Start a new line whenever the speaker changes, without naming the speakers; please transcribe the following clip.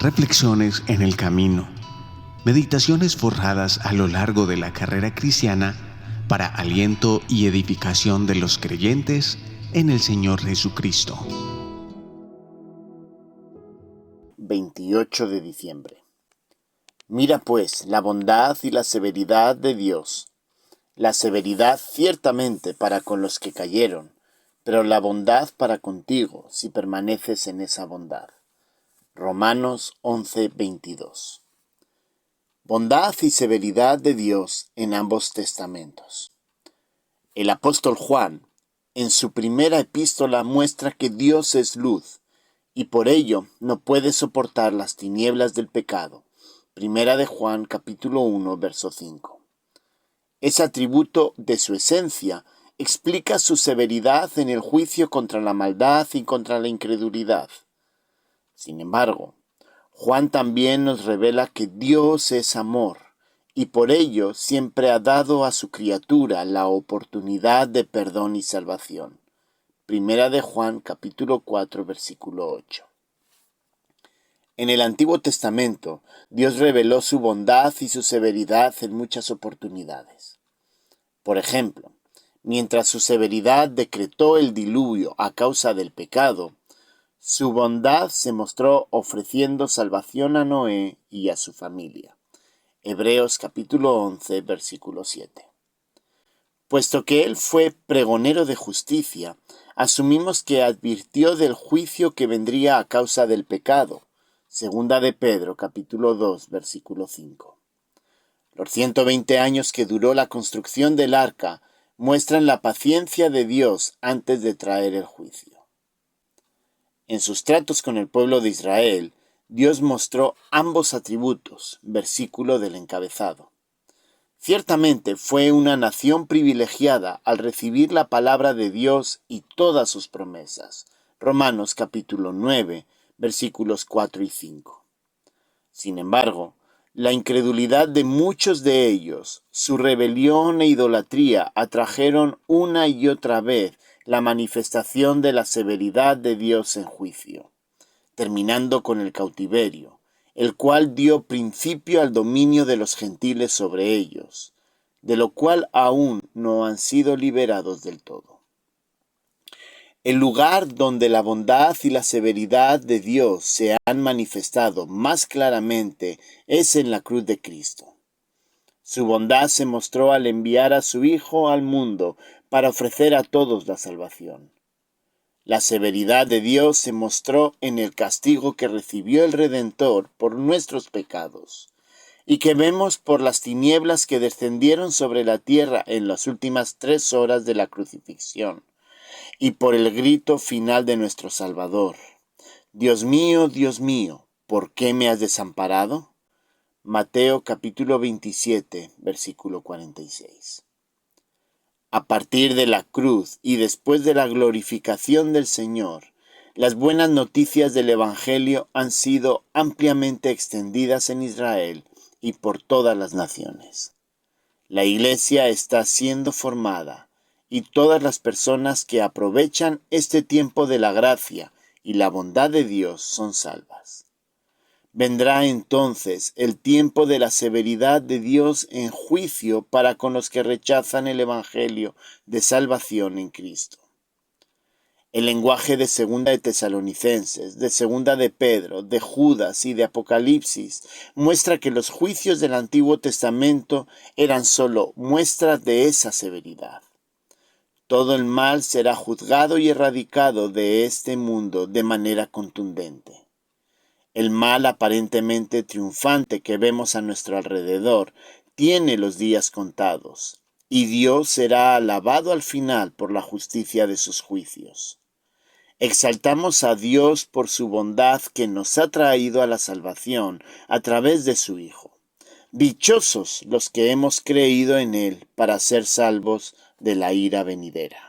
Reflexiones en el camino. Meditaciones forjadas a lo largo de la carrera cristiana para aliento y edificación de los creyentes en el Señor Jesucristo.
28 de diciembre. Mira pues la bondad y la severidad de Dios. La severidad ciertamente para con los que cayeron, pero la bondad para contigo si permaneces en esa bondad. Romanos 11:22. Bondad y severidad de Dios en ambos testamentos. El apóstol Juan, en su primera epístola, muestra que Dios es luz, y por ello no puede soportar las tinieblas del pecado. Primera de Juan, capítulo 1, verso 5. Ese atributo de su esencia explica su severidad en el juicio contra la maldad y contra la incredulidad. Sin embargo, Juan también nos revela que Dios es amor, y por ello siempre ha dado a su criatura la oportunidad de perdón y salvación. Primera de Juan, capítulo 4, versículo 8. En el Antiguo Testamento, Dios reveló su bondad y su severidad en muchas oportunidades. Por ejemplo, mientras su severidad decretó el diluvio a causa del pecado, su bondad se mostró ofreciendo salvación a Noé y a su familia. Hebreos capítulo 11, versículo 7. Puesto que él fue pregonero de justicia, asumimos que advirtió del juicio que vendría a causa del pecado. Segunda de Pedro, capítulo 2, versículo 5. Los 120 años que duró la construcción del arca muestran la paciencia de Dios antes de traer el juicio. En sus tratos con el pueblo de Israel, Dios mostró ambos atributos, versículo del encabezado. Ciertamente fue una nación privilegiada al recibir la palabra de Dios y todas sus promesas. Romanos capítulo 9, versículos 4 y 5. Sin embargo, la incredulidad de muchos de ellos, su rebelión e idolatría atrajeron una y otra vez la manifestación de la severidad de Dios en juicio, terminando con el cautiverio, el cual dio principio al dominio de los gentiles sobre ellos, de lo cual aún no han sido liberados del todo. El lugar donde la bondad y la severidad de Dios se han manifestado más claramente es en la cruz de Cristo. Su bondad se mostró al enviar a su Hijo al mundo para ofrecer a todos la salvación. La severidad de Dios se mostró en el castigo que recibió el Redentor por nuestros pecados, y que vemos por las tinieblas que descendieron sobre la tierra en las últimas 3 horas de la crucifixión, y por el grito final de nuestro Salvador. Dios mío, ¿por qué me has desamparado? Mateo capítulo 27, versículo 46. A partir de la cruz y después de la glorificación del Señor, las buenas noticias del Evangelio han sido ampliamente extendidas en Israel y por todas las naciones. La Iglesia está siendo formada y todas las personas que aprovechan este tiempo de la gracia y la bondad de Dios son salvas. Vendrá entonces el tiempo de la severidad de Dios en juicio para con los que rechazan el Evangelio de salvación en Cristo. El lenguaje de Segunda de Tesalonicenses, de Segunda de Pedro, de Judas y de Apocalipsis muestra que los juicios del Antiguo Testamento eran solo muestras de esa severidad. Todo el mal será juzgado y erradicado de este mundo de manera contundente. El mal aparentemente triunfante que vemos a nuestro alrededor tiene los días contados, y Dios será alabado al final por la justicia de sus juicios. Exaltamos a Dios por su bondad que nos ha traído a la salvación a través de su Hijo. Dichosos los que hemos creído en Él para ser salvos de la ira venidera.